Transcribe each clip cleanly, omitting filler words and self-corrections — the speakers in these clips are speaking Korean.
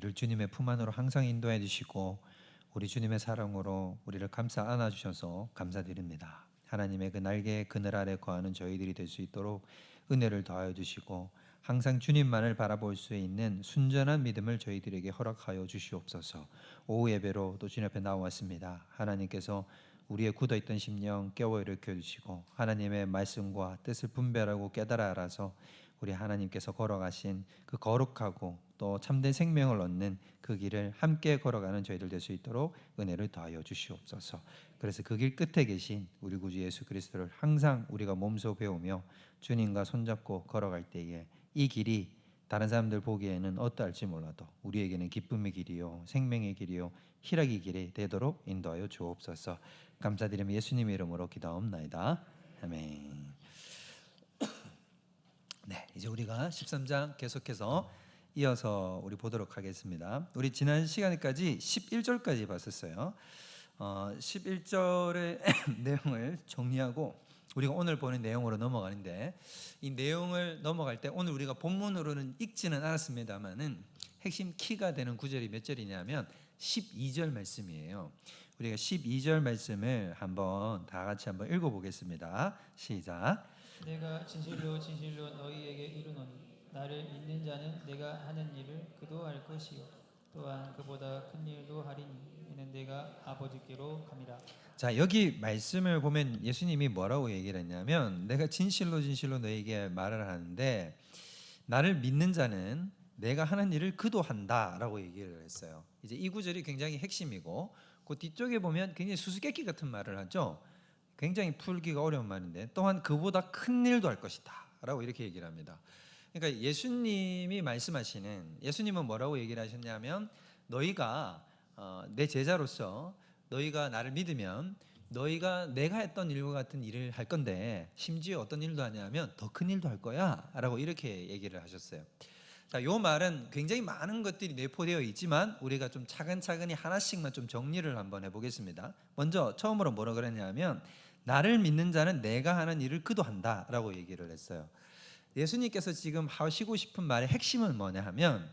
우리를 주님의 품 안으로 항상 인도해 주시고 우리 주님의 사랑으로 우리를 감싸 안아 주셔서 감사드립니다. 하나님의 그 날개의 그늘 아래 거하는 저희들이 될 수 있도록 은혜를 더하여 주시고 항상 주님만을 바라볼 수 있는 순전한 믿음을 저희들에게 허락하여 주시옵소서. 오후 예배로 또 주님 앞에 나왔습니다. 하나님께서 우리의 굳어있던 심령 깨워 일으켜 주시고 하나님의 말씀과 뜻을 분별하고 깨달아 알아서 우리 하나님께서 걸어가신 그 거룩하고 또 참된 생명을 얻는 그 길을 함께 걸어가는 저희들 될 수 있도록 은혜를 더하여 주시옵소서. 그래서 그 길 끝에 계신 우리 구주 예수 그리스도를 항상 우리가 몸소 배우며 주님과 손잡고 걸어갈 때에 이 길이 다른 사람들 보기에는 어떠할지 몰라도 우리에게는 기쁨의 길이요 생명의 길이요 희락의 길이 되도록 인도하여 주옵소서. 감사드리며 예수님의 이름으로 기도하옵나이다. 아멘. 네, 이제 우리가 13장 계속해서 이어서 우리 보도록 하겠습니다. 우리 지난 시간까지 11절까지 봤었어요. 11절의 내용을 정리하고 우리가 오늘 보는 내용으로 넘어가는데, 이 내용을 넘어갈 때 오늘 우리가 본문으로는 읽지는 않았습니다만은 핵심 키가 되는 구절이 몇 절이냐면 12절 말씀이에요. 우리가 12절 말씀을 한번 다 같이 한번 읽어보겠습니다. 시작. 내가 진실로 진실로 너희에게 이르노니 나를 믿는 자는 내가 하는 일을 그도 할 것이요 또한 그보다 큰 일도 하리니 이는 내가 아버지께로 감이라. 자, 여기 말씀을 보면 예수님이 뭐라고 얘기를 했냐면 내가 진실로 진실로 너에게 말을 하는데 나를 믿는 자는 내가 하는 일을 그도 한다라고 얘기를 했어요. 이제 이 구절이 굉장히 핵심이고 그 뒤쪽에 보면 굉장히 수수께끼 같은 말을 하죠. 굉장히 풀기가 어려운 말인데 또한 그보다 큰 일도 할 것이다 라고 이렇게 얘기를 합니다. 그러니까 예수님이 말씀하시는, 예수님은 뭐라고 얘기를 하셨냐면 너희가 내 제자로서 너희가 나를 믿으면 너희가 내가 했던 일과 같은 일을 할 건데 심지어 어떤 일도 하냐면 더 큰 일도 할 거야 라고 이렇게 얘기를 하셨어요. 자, 요 말은 굉장히 많은 것들이 내포되어 있지만 우리가 좀 차근차근히 하나씩만 좀 정리를 한번 해보겠습니다. 먼저 처음으로 뭐라 그랬냐면 나를 믿는 자는 내가 하는 일을 그도 한다 라고 얘기를 했어요. 예수님께서 지금 하시고 싶은 말의 핵심은 뭐냐 하면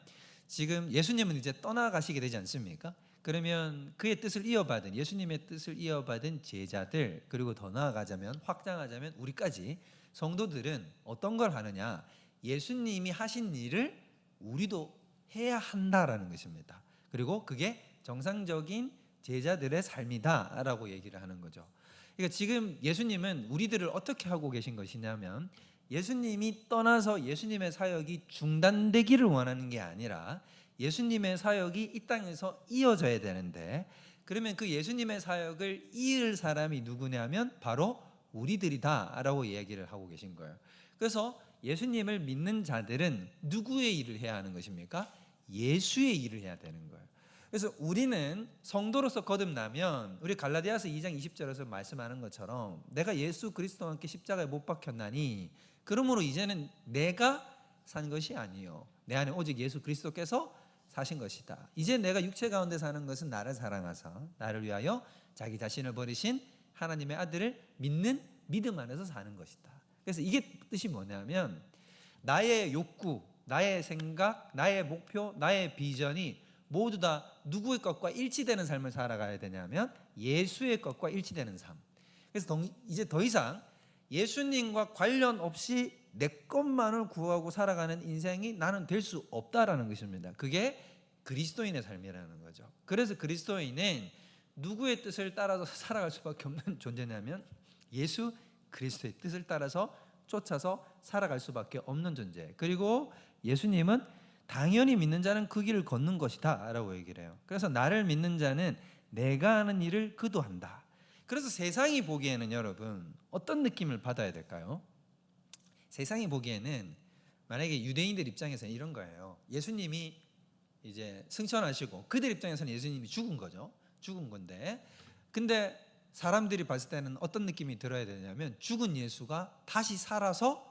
지금 예수님은 이제 떠나가시게 되지 않습니까? 그러면 그의 뜻을 이어받은, 예수님의 뜻을 이어받은 제자들, 그리고 더 나아가자면 확장하자면 우리까지 성도들은 어떤 걸 하느냐, 예수님이 하신 일을 우리도 해야 한다라는 것입니다. 그리고 그게 정상적인 제자들의 삶이다 라고 얘기를 하는 거죠. 그러니까 지금 예수님은 우리들을 어떻게 하고 계신 것이냐면 예수님이 떠나서 예수님의 사역이 중단되기를 원하는 게 아니라 예수님의 사역이 이 땅에서 이어져야 되는데, 그러면 그 예수님의 사역을 이을 사람이 누구냐면 바로 우리들이다 라고 얘기를 하고 계신 거예요. 그래서 예수님을 믿는 자들은 누구의 일을 해야 하는 것입니까? 예수의 일을 해야 되는 거예요. 그래서 우리는 성도로서 거듭나면 우리 갈라디아서 2장 20절에서 말씀하는 것처럼 내가 예수 그리스도와 함께 십자가에 못 박혔나니 그러므로 이제는 내가 산 것이 아니요 내 안에 오직 예수 그리스도께서 사신 것이다. 이제 내가 육체 가운데 사는 것은 나를 사랑하사 나를 위하여 자기 자신을 버리신 하나님의 아들을 믿는 믿음 안에서 사는 것이다. 그래서 이게 뜻이 뭐냐면 나의 욕구, 나의 생각, 나의 목표, 나의 비전이 모두 다 누구의 것과 일치되는 삶을 살아가야 되냐면 예수의 것과 일치되는 삶. 그래서 이제 더 이상 예수님과 관련 없이 내 것만을 구하고 살아가는 인생이 나는 될 수 없다라는 것입니다. 그게 그리스도인의 삶이라는 거죠. 그래서 그리스도인은 누구의 뜻을 따라서 살아갈 수밖에 없는 존재냐면 예수 그리스도의 뜻을 따라서 쫓아서 살아갈 수밖에 없는 존재. 그리고 예수님은 당연히 믿는 자는 그 길을 걷는 것이다 라고 얘기를 해요. 그래서 나를 믿는 자는 내가 하는 일을 그도 한다. 그래서 세상이 보기에는 여러분 어떤 느낌을 받아야 될까요? 세상이 보기에는 만약에 유대인들 입장에서는 이런 거예요. 예수님이 이제 승천하시고 그들 입장에서는 예수님이 죽은 거죠. 죽은 건데 근데 사람들이 봤을 때는 어떤 느낌이 들어야 되냐면 죽은 예수가 다시 살아서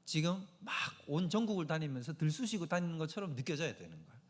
지금 막 온 전국을 다니면서 들쑤시고 다니는 것처럼 느껴져야 되는 거예요.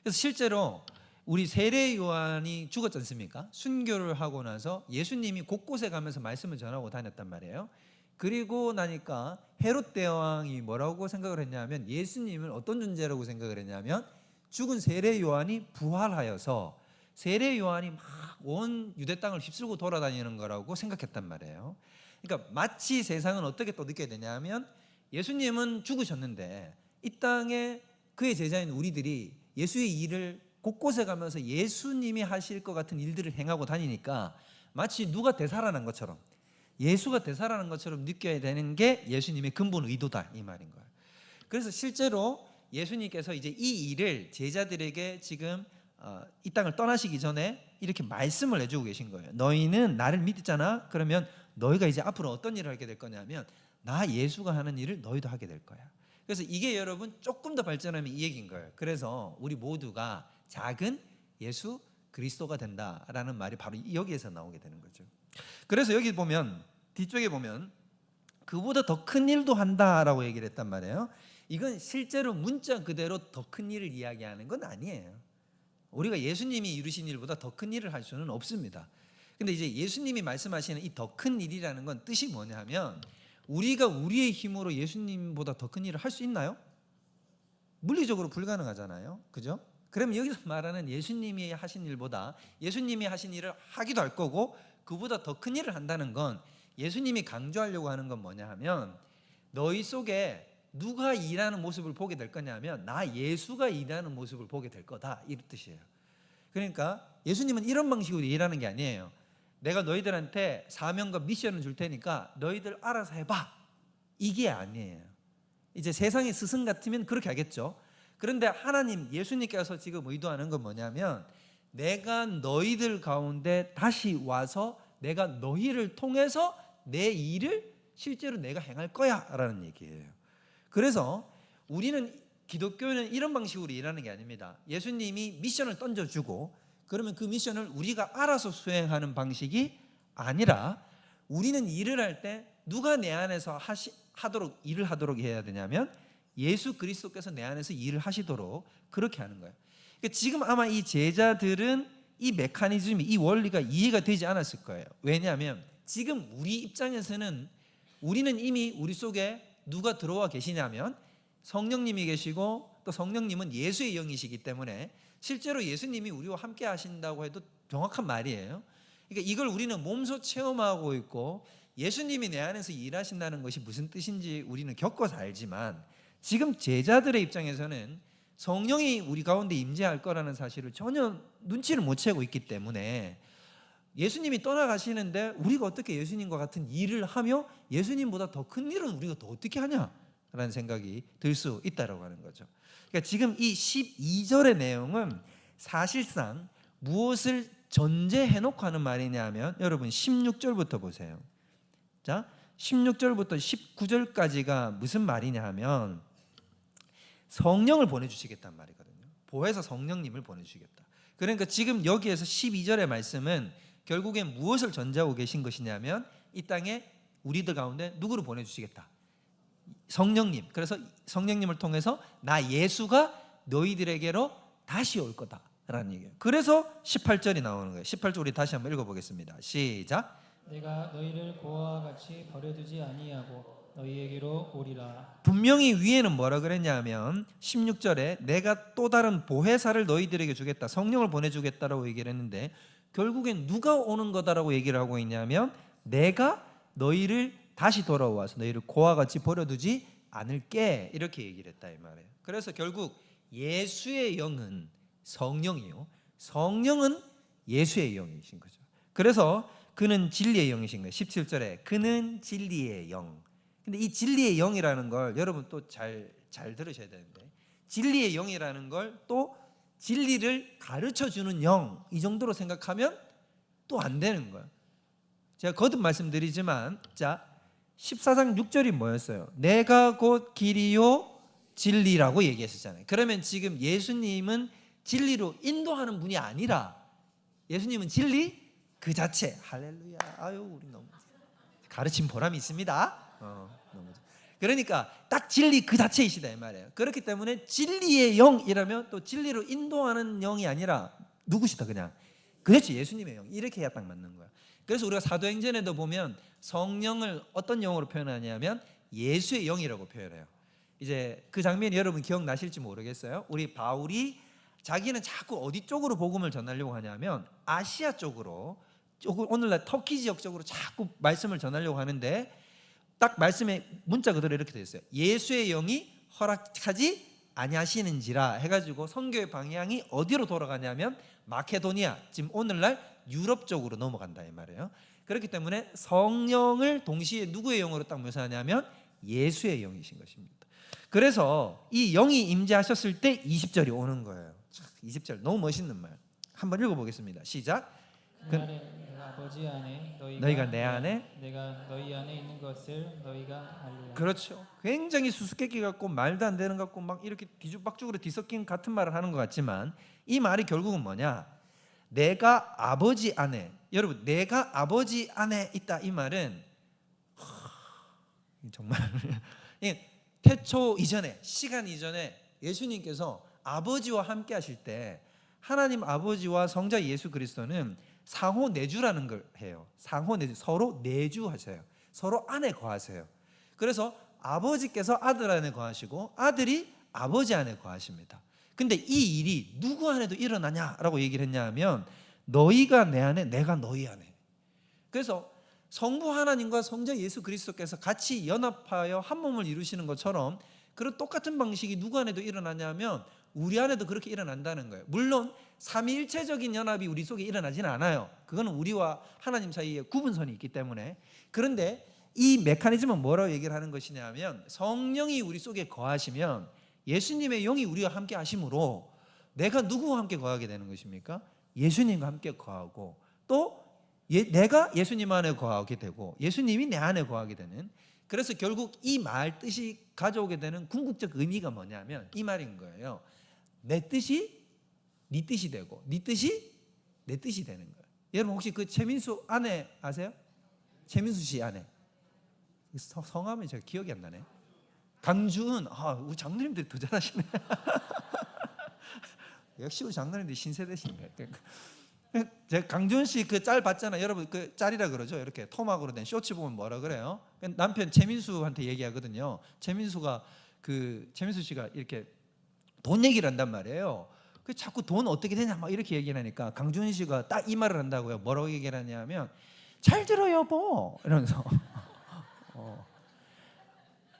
그래서 실제로 우리 세례 요한이 죽었지 않습니까? 순교를 하고 나서 예수님이 곳곳에 가면서 말씀을 전하고 다녔단 말이에요. 그리고 나니까 헤롯 대왕이 뭐라고 생각을 했냐면 예수님을 어떤 존재라고 생각을 했냐면 죽은 세례 요한이 부활하여서 세례 요한이 막 온 유대 땅을 휩쓸고 돌아다니는 거라고 생각했단 말이에요. 그러니까 마치 세상은 어떻게 또 느껴야 되냐면 예수님은 죽으셨는데 이 땅에 그의 제자인 우리들이 예수의 일을 곳곳에 가면서 예수님이 하실 것 같은 일들을 행하고 다니니까 마치 누가 되살아난 것처럼, 예수가 되살아난 것처럼 느껴야 되는 게 예수님의 근본 의도다 이 말인 거예요. 그래서 실제로 예수님께서 이제 이 일을 제자들에게 지금 이 땅을 떠나시기 전에 이렇게 말씀을 해주고 계신 거예요. 너희는 나를 믿잖아. 그러면 너희가 이제 앞으로 어떤 일을 하게 될 거냐면 나 예수가 하는 일을 너희도 하게 될 거야. 그래서 이게 여러분 조금 더 발전하면 이 얘기인 거예요. 그래서 우리 모두가 작은 예수 그리스도가 된다라는 말이 바로 여기에서 나오게 되는 거죠. 그래서 여기 보면 뒤쪽에 보면 그보다 더 큰 일도 한다라고 얘기를 했단 말이에요. 이건 실제로 문자 그대로 더 큰 일을 이야기하는 건 아니에요. 우리가 예수님이 이루신 일보다 더 큰 일을 할 수는 없습니다. 근데 이제 예수님이 말씀하시는 이 더 큰 일이라는 건 뜻이 뭐냐 하면 우리가 우리의 힘으로 예수님보다 더 큰 일을 할 수 있나요? 물리적으로 불가능하잖아요. 그죠? 그럼 여기서 말하는 예수님이 하신 일보다 예수님이 하신 일을 하기도 할 거고 그보다 더 큰 일을 한다는 건 예수님이 강조하려고 하는 건 뭐냐 하면 너희 속에 누가 일하는 모습을 보게 될 거냐면 나 예수가 일하는 모습을 보게 될 거다 이런 뜻이에요. 그러니까 예수님은 이런 방식으로 일하는 게 아니에요. 내가 너희들한테 사명과 미션을 줄 테니까 너희들 알아서 해봐 이게 아니에요. 이제 세상의 스승 같으면 그렇게 하겠죠. 그런데 하나님 예수님께서 지금 의도하는 건 뭐냐면 내가 너희들 가운데 다시 와서 내가 너희를 통해서 내 일을 실제로 내가 행할 거야 라는 얘기예요. 그래서 우리는 기독교는 이런 방식으로 일하는 게 아닙니다. 예수님이 미션을 던져주고 그러면 그 미션을 우리가 알아서 수행하는 방식이 아니라 우리는 일을 할 때 누가 내 안에서 일을 하도록 해야 되냐면 예수 그리스도께서 내 안에서 일을 하시도록 그렇게 하는 거예요. 그러니까 지금 아마 이 제자들은 이 메커니즘이 이 원리가 이해가 되지 않았을 거예요. 왜냐하면 지금 우리 입장에서는 우리는 이미 우리 속에 누가 들어와 계시냐면 성령님이 계시고 또 성령님은 예수의 영이시기 때문에 실제로 예수님이 우리와 함께 하신다고 해도 정확한 말이에요. 그러니까 이걸 우리는 몸소 체험하고 있고 예수님이 내 안에서 일하신다는 것이 무슨 뜻인지 우리는 겪어서 알지만 지금 제자들의 입장에서는 성령이 우리 가운데 임재할 거라는 사실을 전혀 눈치를 못 채고 있기 때문에 예수님이 떠나가시는데 우리가 어떻게 예수님과 같은 일을 하며 예수님보다 더 큰 일은 우리가 더 어떻게 하냐라는 생각이 들 수 있다라고 하는 거죠. 그러니까 지금 이 12절의 내용은 사실상 무엇을 전제해놓고 하는 말이냐 하면 여러분 16절부터 보세요. 자, 16절부터 19절까지가 무슨 말이냐 하면 성령을 보내주시겠단 말이거든요. 보혜사 성령님을 보내주시겠다. 그러니까 지금 여기에서 12절의 말씀은 결국엔 무엇을 전제하고 계신 것이냐면 이 땅에 우리들 가운데 누구를 보내주시겠다? 성령님. 그래서 성령님을 통해서 나 예수가 너희들에게로 다시 올 거다라는 얘기예요. 그래서 18절이 나오는 거예요. 18절 우리 다시 한번 읽어보겠습니다. 시작. 내가 너희를 고아와 같이 버려두지 아니하고 너희에게로 오리라. 분명히 위에는 뭐라 그랬냐면 16절에 내가 또 다른 보혜사를 너희들에게 주겠다. 성령을 보내주겠다라고 얘기를 했는데 결국엔 누가 오는 거다라고 얘기를 하고 있냐면 내가 너희를 다시 돌아와서 너희를 고아와 같이 버려두지 않을게 이렇게 얘기를 했다 이 말이에요. 그래서 결국 예수의 영은 성령이요 성령은 예수의 영이신 거죠. 그래서 그는 진리의 영이신 거예요. 17절에 그는 진리의 영. 근데 이 진리의 영이라는 걸 여러분 또 잘 들으셔야 되는데 진리의 영이라는 걸 또 진리를 가르쳐주는 영 이 정도로 생각하면 또 안 되는 거예요. 제가 거듭 말씀드리지만 자 14장 6절이 뭐였어요? 내가 곧 길이요 진리라고 얘기했었잖아요. 그러면 지금 예수님은 진리로 인도하는 분이 아니라 예수님은 진리 그 자체. 할렐루야. 아유 우리 너무 가르친 보람이 있습니다. 너무. 그러니까 딱 진리 그 자체이시다 이 말이에요. 그렇기 때문에 진리의 영이라면 또 진리로 인도하는 영이 아니라 누구시다 그냥 그렇지 예수님의 영 이렇게 해야 딱 맞는 거야. 그래서 우리가 사도행전에도 보면 성령을 어떤 영으로 표현하냐면 예수의 영이라고 표현해요. 이제 그 장면이 여러분 기억나실지 모르겠어요. 우리 바울이 자기는 자꾸 어디 쪽으로 복음을 전하려고 하냐면 아시아 쪽으로, 오늘날 터키 지역 쪽으로 자꾸 말씀을 전하려고 하는데, 딱 말씀에 문자 그대로 이렇게 되어 있어요. 예수의 영이 허락하지 아니하시는지라 해가지고 선교의 방향이 어디로 돌아가냐면 마케도니아, 지금 오늘날 유럽 쪽으로 넘어간다 이 말이에요. 그렇기 때문에 성령을 동시에 누구의 영으로 딱 묘사하냐면 예수의 영이신 것입니다. 그래서 이 영이 임재하셨을 때 20절이 오는 거예요. 20절 너무 멋있는 말. 한번 읽어보겠습니다. 시작. 그날에 내가 아버지 안에 너희가 내 안에, 내가 너희 안에 있는 것을 너희가 알리라. 그렇죠. 굉장히 수수께끼 같고 말도 안 되는 것 같고 막 이렇게 뒤죽박죽으로 뒤섞인 같은 말을 하는 것 같지만, 이 말이 결국은 뭐냐? 내가 아버지 안에, 여러분 내가 아버지 안에 있다 이 말은 정말 태초 이전에, 시간 이전에 예수님께서 아버지와 함께 하실 때 하나님 아버지와 성자 예수 그리스도는 상호 내주라는 걸 해요. 상호 내주, 서로 내주하세요. 서로 안에 거하세요. 그래서 아버지께서 아들 안에 거하시고 아들이 아버지 안에 거하십니다. 근데 이 일이 누구 안에도 일어나냐라고 얘기를 했냐면 너희가 내 안에, 내가 너희 안에. 그래서 성부 하나님과 성자 예수 그리스도께서 같이 연합하여 한 몸을 이루시는 것처럼 그런 똑같은 방식이 누구 안에도 일어나냐면 우리 안에도 그렇게 일어난다는 거예요. 물론 삼위일체적인 연합이 우리 속에 일어나지는 않아요. 그거는 우리와 하나님 사이에 구분선이 있기 때문에. 그런데 이 메커니즘은 뭐라고 얘기를 하는 것이냐면 성령이 우리 속에 거하시면 예수님의 영이 우리와 함께 하심으로 내가 누구와 함께 거하게 되는 것입니까? 예수님과 함께 거하고 또 내가 예수님 안에 거하게 되고 예수님이 내 안에 거하게 되는. 그래서 결국 이 말 뜻이 가져오게 되는 궁극적 의미가 뭐냐면 이 말인 거예요. 내 뜻이 네 뜻이 되고 네 뜻이 내 뜻이 되는 거예요. 여러분 혹시 그 최민수 아내 아세요? 최민수 씨 아내 성함이 제가 기억이 안 나네. 강주은. 우리 장로님들이 더 잘하시네. 역시 우리 장로님들이 신세대시네. 제가 강준 씨 그 짤 봤잖아요. 여러분 그 짤이라 그러죠. 이렇게 토막으로 된 쇼츠 보면 뭐라 그래요? 남편 최민수한테 얘기하거든요. 최민수 씨가 이렇게 돈 얘기를 한단 말이에요. 그 자꾸 돈 어떻게 되냐 막 이렇게 얘기를 하니까 강준 씨가 딱 이 말을 한다고요. 뭐라고 얘기를 하냐면 잘 들어 여보 이러면서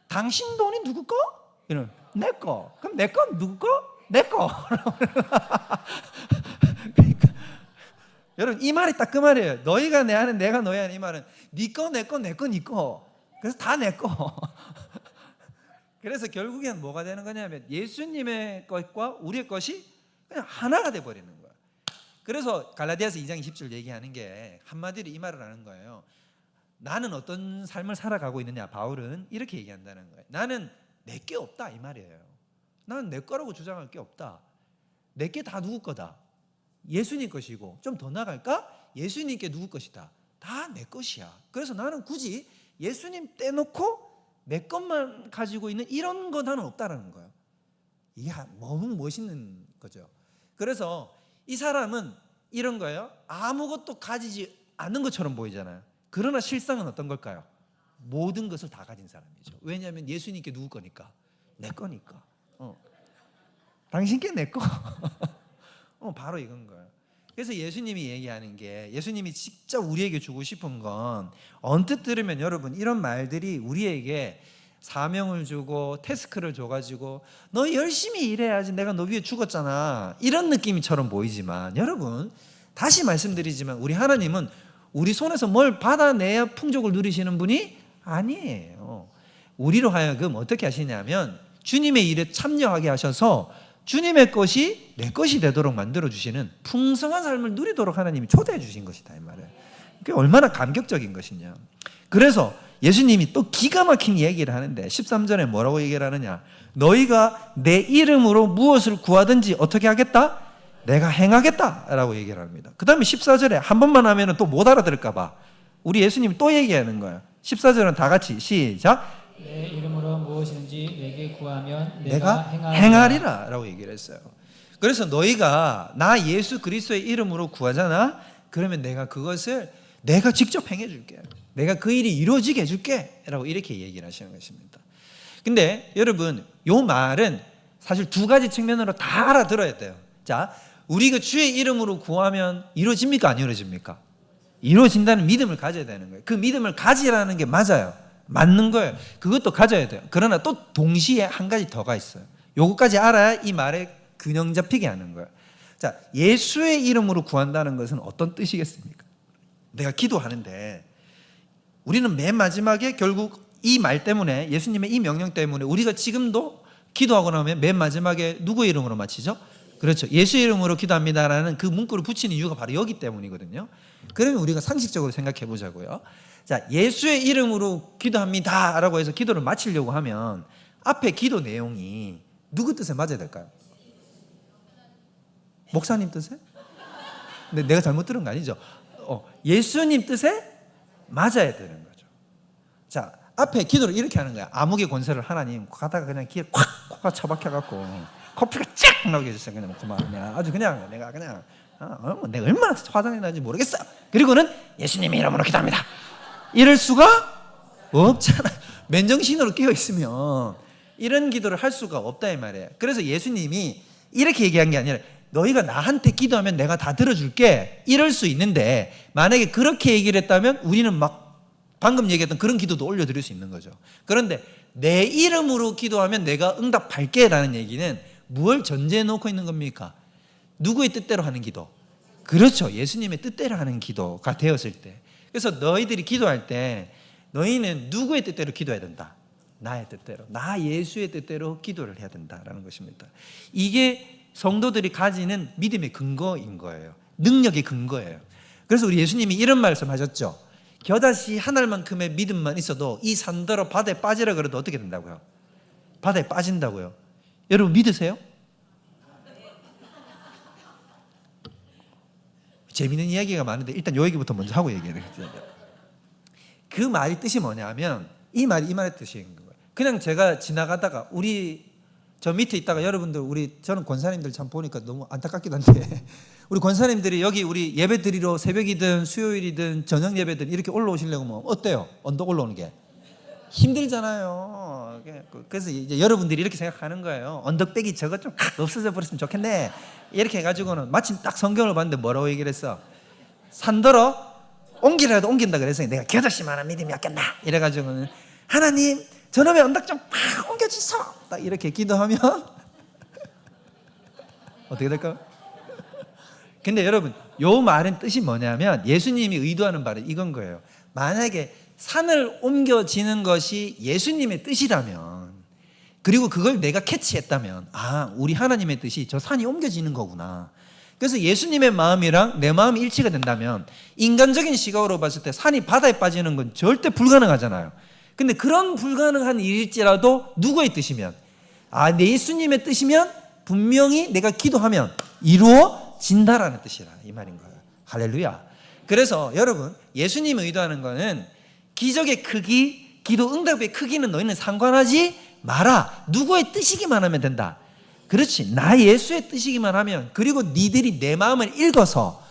당신 돈이 누구 거? 이런 내 거. 그럼 내 건 누구 거? 내 거. 그러니까 여러분 이 말이 딱 그 말이에요. 너희가 내 안에 내가 너희 안에, 이 말은 네 거 내 거 내 거 네 거. 그래서 다 내 거. 그래서 결국엔 뭐가 되는 거냐면 예수님의 것과 우리의 것이 그냥 하나가 돼 버리는 거예요. 그래서 갈라디아서 2장 20절 얘기하는 게 한마디로 이 말을 하는 거예요. 나는 어떤 삶을 살아가고 있느냐, 바울은 이렇게 얘기한다는 거예요. 나는 내게 없다 이 말이에요. 나는 내 거라고 주장할 게 없다. 내게 다 누구 거다? 예수님 것이고, 좀 더 나갈까? 예수님께 누구 것이다? 다 내 것이야. 그래서 나는 굳이 예수님 떼놓고 내 것만 가지고 있는 이런 거 나는 없다라는 거예요. 이게 너무 멋있는 거죠. 그래서 이 사람은 이런 거예요. 아무것도 가지지 않는 것처럼 보이잖아요. 그러나 실상은 어떤 걸까요? 모든 것을 다 가진 사람이죠. 왜냐하면 예수님께 누구 거니까? 내 거니까. 당신께 내 거. 바로 이건 거예요. 그래서 예수님이 얘기하는 게, 예수님이 진짜 우리에게 주고 싶은 건, 언뜻 들으면 여러분 이런 말들이 우리에게 사명을 주고 태스크를 줘가지고 너 열심히 일해야지 내가 너 위해 죽었잖아 이런 느낌처럼 보이지만, 여러분 다시 말씀드리지만 우리 하나님은 우리 손에서 뭘 받아내야 풍족을 누리시는 분이 아니에요. 우리로 하여금 어떻게 하시냐면 주님의 일에 참여하게 하셔서 주님의 것이 내 것이 되도록 만들어주시는 풍성한 삶을 누리도록 하나님이 초대해 주신 것이다 이 말이에요. 그게 얼마나 감격적인 것이냐. 그래서 예수님이 또 기가 막힌 얘기를 하는데 13절에 뭐라고 얘기를 하느냐. 너희가 내 이름으로 무엇을 구하든지 어떻게 하겠다? 내가 행하겠다라고 얘기를 합니다. 그 다음에 14절에 한 번만 하면 또 못 알아들을까 봐 우리 예수님이 또 얘기하는 거예요. 14절은 다 같이 시작. 내 이름으로 무엇이든지 내게 구하면 내가 행하리라 라고 얘기를 했어요. 그래서 너희가 나 예수 그리스도의 이름으로 구하잖아. 그러면 내가 그것을 내가 직접 행해 줄게. 내가 그 일이 이루어지게 해줄게 라고 이렇게 얘기를 하시는 것입니다. 근데 여러분 이 말은 사실 두 가지 측면으로 다 알아들어야 돼요. 자, 우리가 주의 이름으로 구하면 이루어집니까? 안 이루어집니까? 이루어진다는 믿음을 가져야 되는 거예요. 그 믿음을 가지라는 게 맞아요. 맞는 거예요. 그것도 가져야 돼요. 그러나 또 동시에 한 가지 더가 있어요. 요거까지 알아야 이 말에 균형 잡히게 하는 거예요. 자, 예수의 이름으로 구한다는 것은 어떤 뜻이겠습니까? 내가 기도하는데 우리는 맨 마지막에 결국 이 말 때문에, 예수님의 이 명령 때문에 우리가 지금도 기도하고 나면 맨 마지막에 누구의 이름으로 마치죠? 그렇죠. 예수의 이름으로 기도합니다라는 그 문구를 붙이는 이유가 바로 여기 때문이거든요. 그러면 우리가 상식적으로 생각해 보자고요. 자, 예수의 이름으로 기도합니다라고 해서 기도를 마치려고 하면 앞에 기도 내용이 누구 뜻에 맞아야 될까요? 목사님 뜻에? 근데 내가 잘못 들은 거 아니죠? 예수님 뜻에 맞아야 되는 거죠. 자, 앞에 기도를 이렇게 하는 거야. 암흑의 권세를 하나님 가다가 그냥 귀에 콱 코가 처박혀갖고 코피가 쫙 나오게 해주세요. 그냥 그만 아주 그냥 내가 그냥 내가 얼마나 화장이 나는지 모르겠어. 그리고는 예수님의 이름으로 기도합니다. 이럴 수가 없잖아. 맨정신으로 깨어 있으면 이런 기도를 할 수가 없다 이 말이에요. 그래서 예수님이 이렇게 얘기한 게 아니라 너희가 나한테 기도하면 내가 다 들어줄게 이럴 수 있는데, 만약에 그렇게 얘기를 했다면 우리는 막 방금 얘기했던 그런 기도도 올려드릴 수 있는 거죠. 그런데 내 이름으로 기도하면 내가 응답할게 라는 얘기는 무엇을 전제해 놓고 있는 겁니까? 누구의 뜻대로 하는 기도? 그렇죠. 예수님의 뜻대로 하는 기도가 되었을 때. 그래서 너희들이 기도할 때 너희는 누구의 뜻대로 기도해야 된다? 나의 뜻대로, 나 예수의 뜻대로 기도를 해야 된다라는 것입니다. 이게 성도들이 가지는 믿음의 근거인 거예요. 능력의 근거예요. 그래서 우리 예수님이 이런 말씀하셨죠. 겨자씨 한 알만큼의 믿음만 있어도 이 산더러 바다에 빠지라 그래도 어떻게 된다고요? 바다에 빠진다고요. 여러분 믿으세요? 재미있는 이야기가 많은데 일단 요 얘기부터 먼저 하고 얘기해야 되겠죠. 그 말이 뜻이 뭐냐면 이 말이 이 말의 뜻인 거예요. 그냥 제가 지나가다가 저 밑에 있다가 여러분들 저는 권사님들 참 보니까 너무 안타깝기도 한데 우리 권사님들이 여기 우리 예배 드리러 새벽이든 수요일이든 저녁 예배든 이렇게 올라오시려고 하면 어때요? 언덕 올라오는 게 힘들잖아요. 그래서 이제 여러분들이 이렇게 생각하는 거예요. 언덕배기 저거 좀 없어져 버렸으면 좋겠네. 이렇게 해가지고는 마침 딱 성경을 봤는데 뭐라고 얘기를 했어? 산더러 옮기라도 옮긴다 그래서 내가 겨자씨만한 믿음이 없겠나 이래가지고는 하나님 저놈의 언덕 좀 팍 옮겨주소 딱 이렇게 기도하면 어떻게 될까요? 근데 여러분 요 말은 뜻이 뭐냐면 예수님이 의도하는 말은 이건 거예요. 만약에 산을 옮겨지는 것이 예수님의 뜻이라면, 그리고 그걸 내가 캐치했다면 우리 하나님의 뜻이 저 산이 옮겨지는 거구나. 그래서 예수님의 마음이랑 내 마음이 일치가 된다면 인간적인 시각으로 봤을 때 산이 바다에 빠지는 건 절대 불가능하잖아요. 근데 그런 불가능한 일일지라도 누구의 뜻이면, 내 예수님의 뜻이면 분명히 내가 기도하면 이루어진다라는 뜻이라 이 말인 거예요. 할렐루야. 그래서 여러분 예수님이 의도하는 거는 기적의 크기, 기도 응답의 크기는 너희는 상관하지 마라. 누구의 뜻이기만 하면 된다. 그렇지. 나 예수의 뜻이기만 하면, 그리고 니들이 내 마음을 읽어서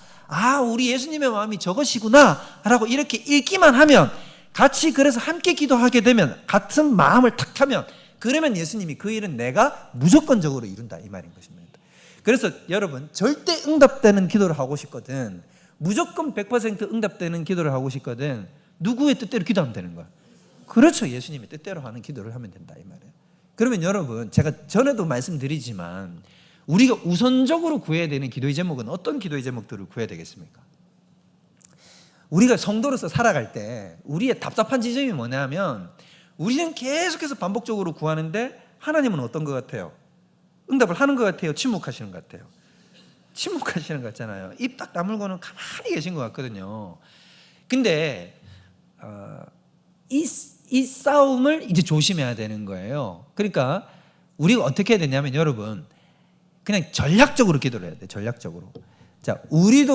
우리 예수님의 마음이 저것이구나 라고 이렇게 읽기만 하면, 같이 그래서 함께 기도하게 되면, 같은 마음을 탁 하면, 그러면 예수님이 그 일은 내가 무조건적으로 이룬다 이 말인 것입니다. 그래서 여러분 절대 응답되는 기도를 하고 싶거든, 무조건 100% 응답되는 기도를 하고 싶거든, 누구의 뜻대로 기도하면 되는 거야? 그렇죠. 예수님의 뜻대로 하는 기도를 하면 된다 이 말이에요. 그러면 여러분 제가 전에도 말씀드리지만 우리가 우선적으로 구해야 되는 기도의 제목은 어떤 기도의 제목들을 구해야 되겠습니까? 우리가 성도로서 살아갈 때 우리의 답답한 지점이 뭐냐면, 우리는 계속해서 반복적으로 구하는데 하나님은 어떤 것 같아요? 응답을 하는 것 같아요? 침묵하시는 것 같아요? 침묵하시는 것 같잖아요. 입 딱 다물고는 가만히 계신 것 같거든요. 근데 이 싸움을 이제 조심해야 되는 거예요. 그러니까 우리가 어떻게 해야 되냐면 여러분 그냥 전략적으로 기도를 해야 돼. 전략적으로. 자, 우리가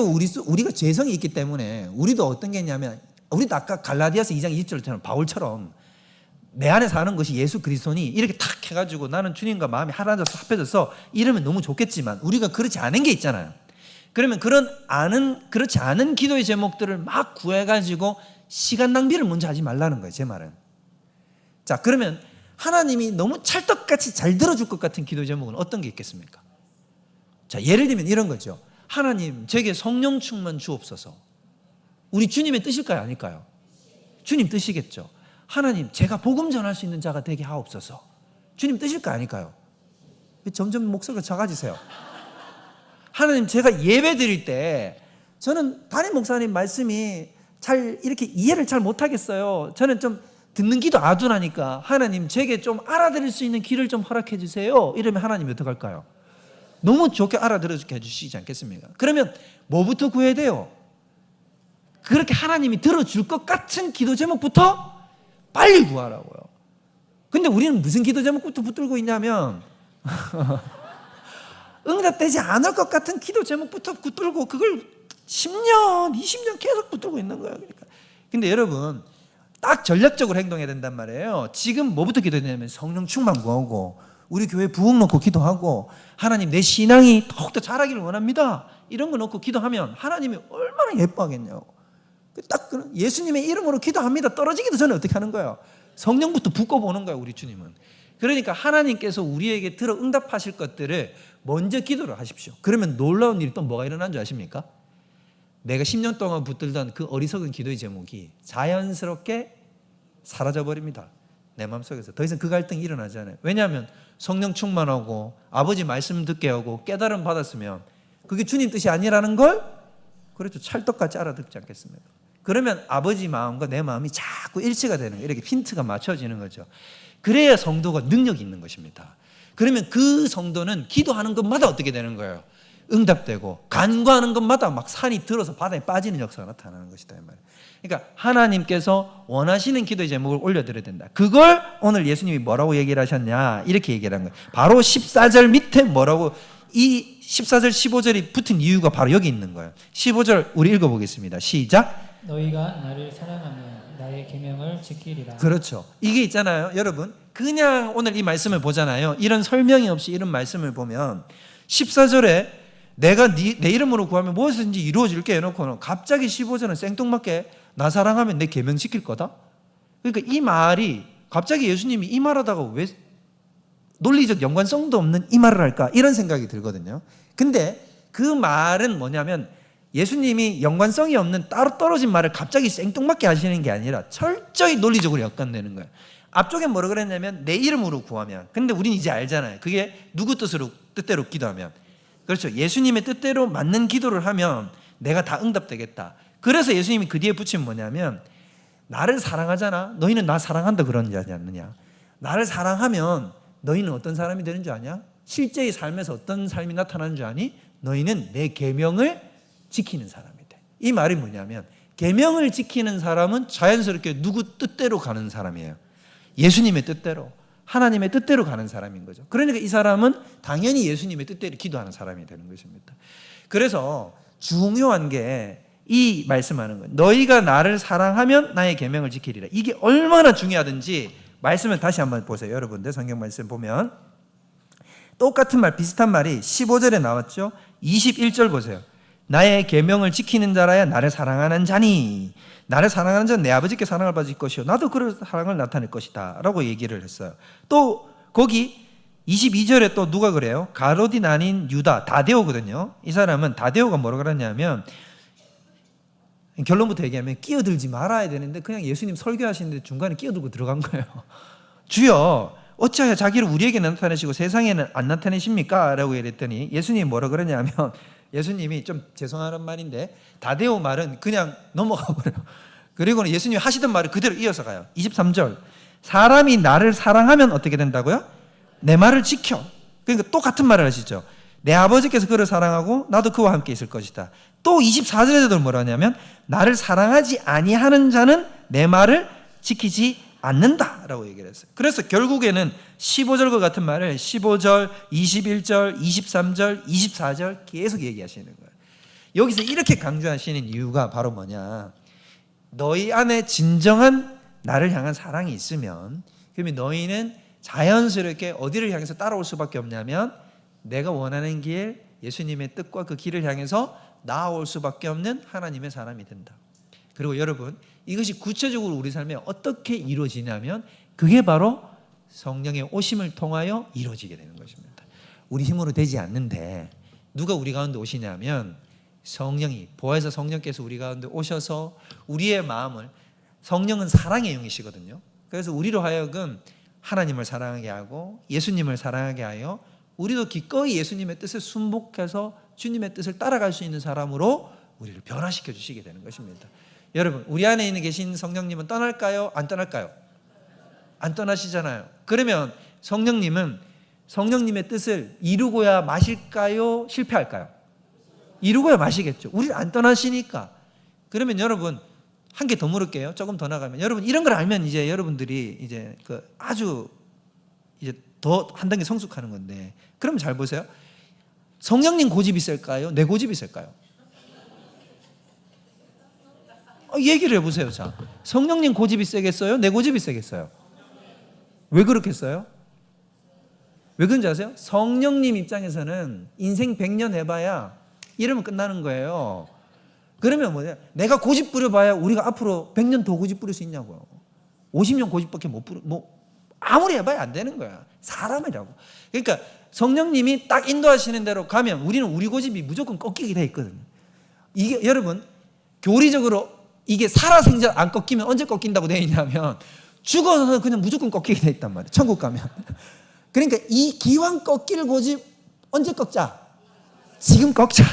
죄성이 있기 때문에 우리도 어떤 게 있냐면, 우리도 아까 갈라디아서 2장 20절처럼 바울처럼 내 안에 사는 것이 예수 그리스도니 이렇게 탁 해가지고 나는 주님과 마음이 하나져서 합해져서 이러면 너무 좋겠지만, 우리가 그렇지 않은 게 있잖아요. 그러면 그렇지 않은 기도의 제목들을 막 구해가지고 시간 낭비를 먼저 하지 말라는 거예요, 제 말은. 자, 그러면 하나님이 너무 찰떡같이 잘 들어줄 것 같은 기도 제목은 어떤 게 있겠습니까? 자, 예를 들면 이런 거죠. 하나님, 제게 성령 충만 주옵소서. 우리 주님의 뜻일까요, 아닐까요? 주님 뜻이겠죠. 하나님, 제가 복음 전할 수 있는 자가 되게 하옵소서. 주님 뜻일까요, 아닐까요? 점점 목소리가 작아지세요. 하나님, 제가 예배 드릴 때 저는 담임 목사님 말씀이 잘 이렇게 이해를 잘 못하겠어요. 저는 좀 듣는 귀도 아둔하니까 하나님, 제게 좀 알아들을 수 있는 귀를 좀 허락해 주세요. 이러면 하나님이 어떡할까요? 너무 좋게 알아들어주게 해주시지 않겠습니까? 그러면 뭐부터 구해야 돼요? 그렇게 하나님이 들어줄 것 같은 기도 제목부터 빨리 구하라고요. 근데 우리는 무슨 기도 제목부터 붙들고 있냐면 응답되지 않을 것 같은 기도 제목부터 붙들고 그걸 10년, 20년 계속 붙들고 있는 거예요. 그러니까. 근데 여러분, 딱 전략적으로 행동해야 된단 말이에요. 지금 뭐부터 기도했냐면 성령 충만 구하고 우리 교회 부흥 놓고 기도하고 하나님, 내 신앙이 더욱더 자라기를 원합니다. 이런 거 놓고 기도하면 하나님이 얼마나 예뻐하겠냐고. 딱 예수님의 이름으로 기도합니다. 떨어지기도 전에 어떻게 하는 거예요? 성령부터 붓고 거예요, 우리 주님은. 그러니까 하나님께서 우리에게 들어 응답하실 것들을 먼저 기도를 하십시오. 그러면 놀라운 일이 또 뭐가 일어난 줄 아십니까? 내가 10년 동안 붙들던 그 어리석은 기도의 제목이 자연스럽게 사라져버립니다. 내 마음속에서 더 이상 그 갈등이 일어나지 않아요. 왜냐하면 성령 충만하고 아버지 말씀 듣게 하고 깨달음 받았으면 그게 주님 뜻이 아니라는 걸 그렇죠, 찰떡같이 알아듣지 않겠습니까? 그러면 아버지 마음과 내 마음이 자꾸 일치가 되는 거예요. 이렇게 핀트가 맞춰지는 거죠. 그래야 성도가 능력이 있는 것입니다. 그러면 그 성도는 기도하는 것마다 어떻게 되는 거예요? 응답되고 간구하는 것마다 막 산이 들어서 바다에 빠지는 역사가 나타나는 것이다, 이 말이에요. 그러니까 하나님께서 원하시는 기도의 제목을 올려드려야 된다. 그걸 오늘 예수님이 뭐라고 얘기를 하셨냐, 이렇게 얘기를 한 거예요. 바로 14절 밑에 뭐라고, 이 14절 15절이 붙은 이유가 바로 여기 있는 거예요. 15절 우리 읽어보겠습니다. 시작. 너희가 나를 사랑하면 나의 계명을 지키리라. 그렇죠. 이게 있잖아요, 여러분. 그냥 오늘 이 말씀을 보잖아요. 이런 설명이 없이 이런 말씀을 보면 14절에 내가 내 이름으로 구하면 무엇이든지 이루어질게 해놓고는 갑자기 15절은 생뚱맞게 나 사랑하면 내 계명 지킬 거다. 그러니까 이 말이 갑자기 예수님이 이 말하다가 왜 논리적 연관성도 없는 이 말을 할까, 이런 생각이 들거든요. 근데 그 말은 뭐냐면 예수님이 연관성이 없는 따로 떨어진 말을 갑자기 생뚱맞게 하시는 게 아니라 철저히 논리적으로 연관되는 거예요. 앞쪽에 뭐라 그랬냐면 내 이름으로 구하면. 근데 우리는 이제 알잖아요. 그게 누구 뜻대로 기도하면. 그렇죠. 예수님의 뜻대로 맞는 기도를 하면 내가 다 응답되겠다. 그래서 예수님이 그 뒤에 붙인 뭐냐면 나를 사랑하잖아. 너희는 나 사랑한다 그러지 않느냐. 나를 사랑하면 너희는 어떤 사람이 되는 줄 아냐? 실제의 삶에서 어떤 삶이 나타나는 줄 아니? 너희는 내 계명을 지키는 사람이 돼. 이 말이 뭐냐면 계명을 지키는 사람은 자연스럽게 누구 뜻대로 가는 사람이에요. 예수님의 뜻대로, 하나님의 뜻대로 가는 사람인 거죠. 그러니까 이 사람은 당연히 예수님의 뜻대로 기도하는 사람이 되는 것입니다. 그래서 중요한 게 이 말씀하는 거예요. 너희가 나를 사랑하면 나의 계명을 지키리라. 이게 얼마나 중요하든지 말씀을 다시 한번 보세요. 여러분들 성경 말씀 보면 똑같은 말, 비슷한 말이 15절에 나왔죠. 21절 보세요. 나의 계명을 지키는 자라야 나를 사랑하는 자니 나를 사랑하는 자는 내 아버지께 사랑을 받을 것이요 나도 그런 사랑을 나타낼 것이다 라고 얘기를 했어요. 또 거기 22절에 또 누가 그래요? 가롯인 아닌 유다, 다데오거든요. 이 사람은 다데오가 뭐라고 그러냐면 결론부터 얘기하면 끼어들지 말아야 되는데 그냥 예수님 설교하시는데 중간에 끼어들고 들어간 거예요. 주여 어찌하여 자기를 우리에게 나타내시고 세상에는 안 나타내십니까? 라고 얘기했더니 예수님이 뭐라 그러냐면 예수님이 좀 죄송한 말인데 다데오 말은 그냥 넘어가 버려요. 그리고는 예수님이 하시던 말을 그대로 이어서 가요. 23절 사람이 나를 사랑하면 어떻게 된다고요? 내 말을 지켜. 그러니까 똑같은 말을 하시죠. 내 아버지께서 그를 사랑하고 나도 그와 함께 있을 것이다. 또 24절에도 뭐라 하냐면 나를 사랑하지 아니하는 자는 내 말을 지키지 않는다라고 얘기를 했어요. 그래서 결국에는 15절과 같은 말을 15절, 21절, 23절, 24절 계속 얘기하시는 거예요. 여기서 이렇게 강조하시는 이유가 바로 뭐냐? 너희 안에 진정한 나를 향한 사랑이 있으면 그러면 너희는 자연스럽게 어디를 향해서 따라올 수밖에 없냐면 내가 원하는 길, 예수님의 뜻과 그 길을 향해서 나아올 수밖에 없는 하나님의 사람이 된다. 그리고 여러분 이것이 구체적으로 우리 삶에 어떻게 이루어지냐면 그게 바로 성령의 오심을 통하여 이루어지게 되는 것입니다. 우리 힘으로 되지 않는데 누가 우리 가운데 오시냐면 성령이, 보혜사 성령께서 우리 가운데 오셔서 우리의 마음을, 성령은 사랑의 영이시거든요. 그래서 우리로 하여금 하나님을 사랑하게 하고 예수님을 사랑하게 하여 우리도 기꺼이 예수님의 뜻에 순복해서 주님의 뜻을 따라갈 수 있는 사람으로 우리를 변화시켜 주시게 되는 것입니다. 여러분, 우리 안에 있는 계신 성령님은 떠날까요? 안 떠날까요? 안 떠나시잖아요. 그러면 성령님은 성령님의 뜻을 이루고야 마실까요? 실패할까요? 이루고야 마시겠죠. 우리를 안 떠나시니까. 그러면 여러분, 한 개 더 물을게요. 조금 더 나가면, 여러분 이런 걸 알면 이제 여러분들이 이제 아주 이제 더 한 단계 성숙하는 건데, 그럼 잘 보세요. 성령님 고집이 셀까요? 내 고집이 셀까요? 얘기를 해보세요. 자, 성령님 고집이 세겠어요? 내 고집이 세겠어요? 왜 그렇겠어요? 왜 그런지 아세요? 성령님 입장에서는 인생 100년 해봐야 이러면 끝나는 거예요. 그러면 뭐냐? 내가 고집 부려봐야 우리가 앞으로 100년 더 고집 부릴 수 있냐고요. 50년 고집밖에 못 부려, 아무리 해봐야 안 되는 거야. 사람이라고. 그러니까 성령님이 딱 인도하시는 대로 가면 우리는 우리 고집이 무조건 꺾이게 돼 있거든요. 이게 여러분, 교리적으로 이게 살아생전 안 꺾이면 언제 꺾인다고 되어 있냐면 죽어서 그냥 무조건 꺾이게 돼 있단 말이에요. 천국 가면. 그러니까 이 기왕 꺾일 고집 언제 꺾자? 지금 꺾자.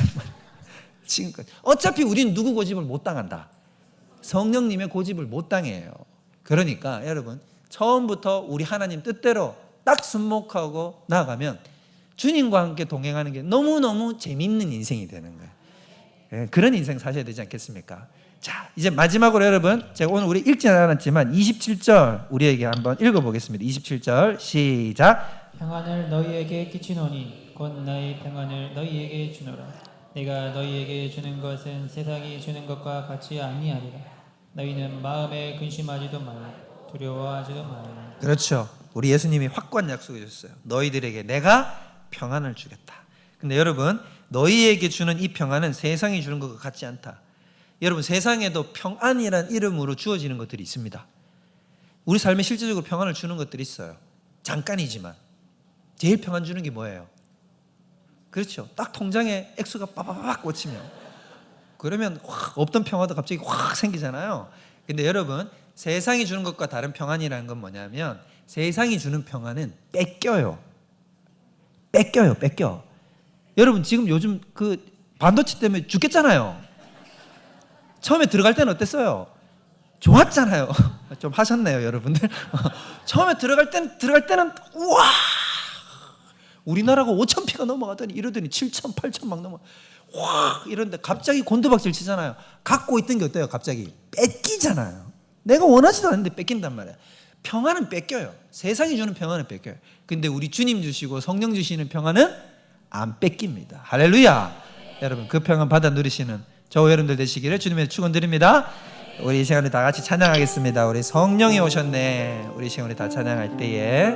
지금까지. 어차피 우리는 누구 고집을 못 당한다. 성령님의 고집을 못 당해요. 그러니까 여러분, 처음부터 우리 하나님 뜻대로 딱 순목하고 나아가면 주님과 함께 동행하는 게 너무너무 재밌는 인생이 되는 거예요. 그런 인생 사셔야 되지 않겠습니까? 자, 이제 마지막으로 여러분, 제가 오늘 우리 읽지는 않았지만 27절 우리에게 한번 읽어보겠습니다. 27절 시작. 평안을 너희에게 끼치노니 곧 나의 평안을 너희에게 주노라. 내가 너희에게 주는 것은 세상이 주는 것과 같이 아니하리라. 너희는 마음에 근심하지도 말라. 두려워하지도 말라. 그렇죠. 우리 예수님이 확고한 약속해 주셨어요. 너희들에게 내가 평안을 주겠다. 근데 여러분, 너희에게 주는 이 평안은 세상이 주는 것과 같지 않다. 여러분, 세상에도 평안이란 이름으로 주어지는 것들이 있습니다. 우리 삶에 실제적으로 평안을 주는 것들이 있어요. 잠깐이지만. 제일 평안 주는 게 뭐예요? 그렇죠. 딱 통장에 액수가 빠바박 꽂히면, 그러면 확 없던 평화도 갑자기 확 생기잖아요. 근데 여러분, 세상이 주는 것과 다른 평안이라는 건 뭐냐면 세상이 주는 평안은 뺏겨요. 뺏겨. 여러분, 지금 요즘 그 반도체 때문에 죽겠잖아요. 처음에 들어갈 때는 어땠어요? 좋았잖아요. 좀 하셨네요, 여러분들. 처음에 들어갈 때는 우와! 우리나라가 5,000피가 넘어가더니 이러더니 7,000, 8,000 막 넘어. 와! 이런데 갑자기 곤두박질 치잖아요. 갖고 있던 게 어때요? 갑자기 뺏기잖아요. 내가 원하지도 않는데 뺏긴단 말이에요. 평안은 뺏겨요. 세상이 주는 평안은 뺏겨요. 근데 우리 주님 주시고 성령 주시는 평안은 안 뺏깁니다. 할렐루야. 여러분, 그 평안 받아 누리시는 저와 여러분들 되시기를 주님의 축원드립니다. 우리 이 시간에 다 같이 찬양하겠습니다. 우리 성령이 오셨네. 우리 이 시간에 다 찬양할 때에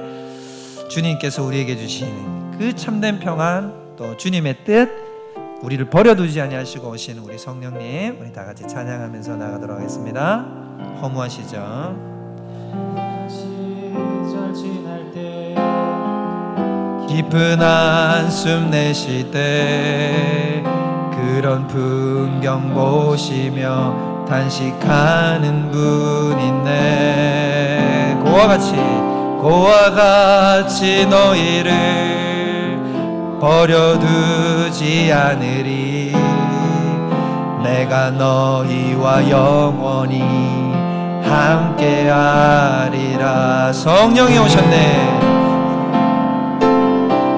주님께서 우리에게 주시는 그 참된 평안, 또 주님의 뜻, 우리를 버려두지 아니하시고 오시는 우리 성령님, 우리 다 같이 찬양하면서 나가도록 하겠습니다. 허무하시죠. 시절 지날 때 깊은 한숨 내쉴 때 그런 풍경 보시며 단식하는 분 있네. 고와 같이 너희를 버려두지 않으리. 내가 너희와 영원히 함께하리라. 성령이 오셨네.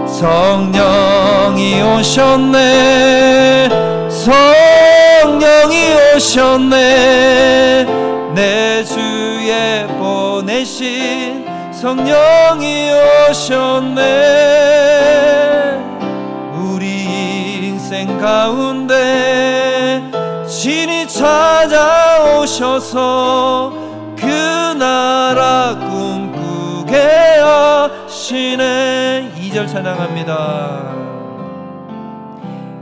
성령이 오셨네. 성령이 오셨네. 내 주에 보내신 성령이 오셨네. 우리 인생 가운데 신이 찾아오셔서 그 나라 꿈꾸게 하시네. 2절 찬양합니다.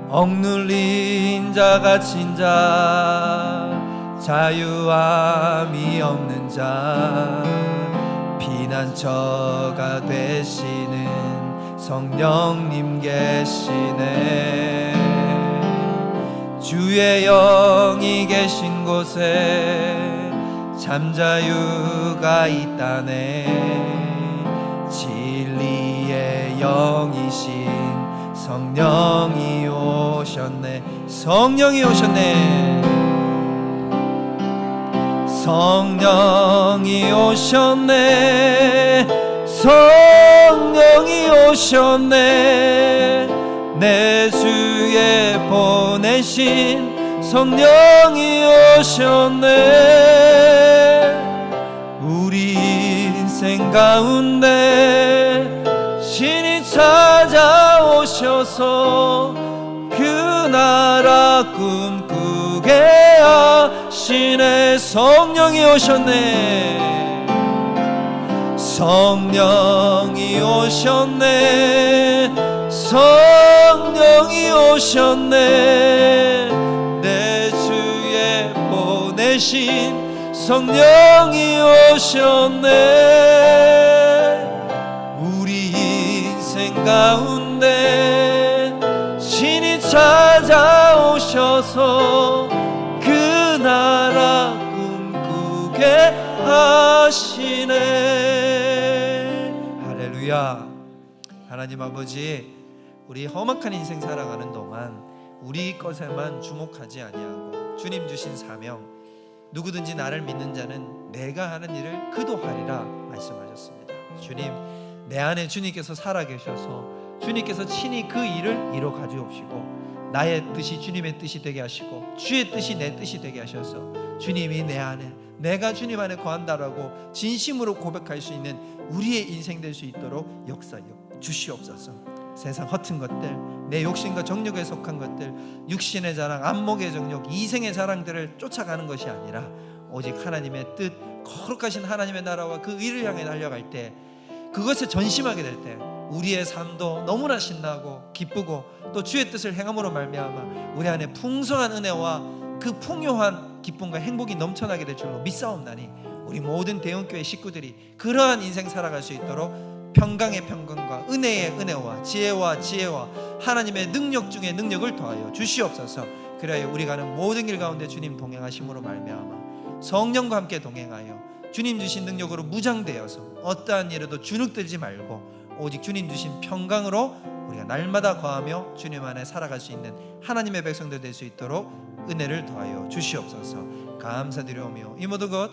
억눌린 자 갇힌 자 자유함이 없는 자 피난처가 되시는 성령님 계시네. 주의 영이 계신 곳에 잠자유가 있다네. 진리의 영이신 성령이 오셨네. 성령이 오셨네. 성령이 오셨네. 성령이 오셨네. 내 주에 보내신 성령이 오셨네. 우리 인생 가운데 신이 찾아오셔서 그 나라 꿈꾸게 하시네. 성령이 오셨네. 성령이 오셨네. 성령이 오셨네. 내 주에 보내신 성령이 오셨네. 우리 인생 가운데 신이 찾아오셔서 그 나라 꿈꾸게 하시네. 할렐루야. 하나님 아버지, 우리 험악한 인생 살아가는 동안 우리 것에만 주목하지 아니하고 주님 주신 사명, 누구든지 나를 믿는 자는 내가 하는 일을 그도 하리라 말씀하셨습니다. 주님, 내 안에 주님께서 살아계셔서 주님께서 친히 그 일을 이뤄 가져옵시고 나의 뜻이 주님의 뜻이 되게 하시고 주의 뜻이 내 뜻이 되게 하셔서 주님이 내 안에, 내가 주님 안에 거한다라고 진심으로 고백할 수 있는 우리의 인생 될 수 있도록 역사여 주시옵소서. 세상 허튼 것들, 내 욕심과 정욕에 속한 것들, 육신의 자랑, 안목의 정욕, 이생의 자랑들을 쫓아가는 것이 아니라 오직 하나님의 뜻, 거룩하신 하나님의 나라와 그 의를 향해 달려갈 때, 그것에 전심하게 될 때 우리의 삶도 너무나 신나고 기쁘고 또 주의 뜻을 행함으로 말미암아 우리 안에 풍성한 은혜와 그 풍요한 기쁨과 행복이 넘쳐나게 될 줄로 믿사옵나니 우리 모든 대형교회 식구들이 그러한 인생 살아갈 수 있도록 평강의 평강과 은혜의 은혜와 지혜와 지혜와 하나님의 능력 중에 능력을 더하여 주시옵소서. 그래야 우리 가는 모든 길 가운데 주님 동행하심으로 말미암아 성령과 함께 동행하여 주님 주신 능력으로 무장되어서 어떠한 일에도 주눅들지 말고 오직 주님 주신 평강으로 우리가 날마다 거하며 주님 안에 살아갈 수 있는 하나님의 백성들 될 수 있도록 은혜를 더하여 주시옵소서. 감사드리오며 이 모든 것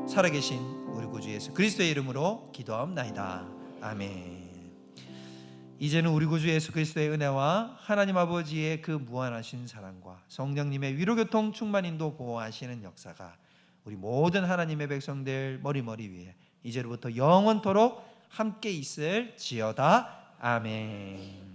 살아계신 우리 구주 예수 그리스도의 이름으로 기도하옵나이다. 아멘. 이제는 우리 구주 예수 그리스도의 은혜와 하나님 아버지의 그 무한하신 사랑과 성령님의 위로교통 충만 인도 보호하시는 역사가 우리 모든 하나님의 백성들 머리머리 위에 이제로부터 영원토록 함께 있을지어다. 아멘.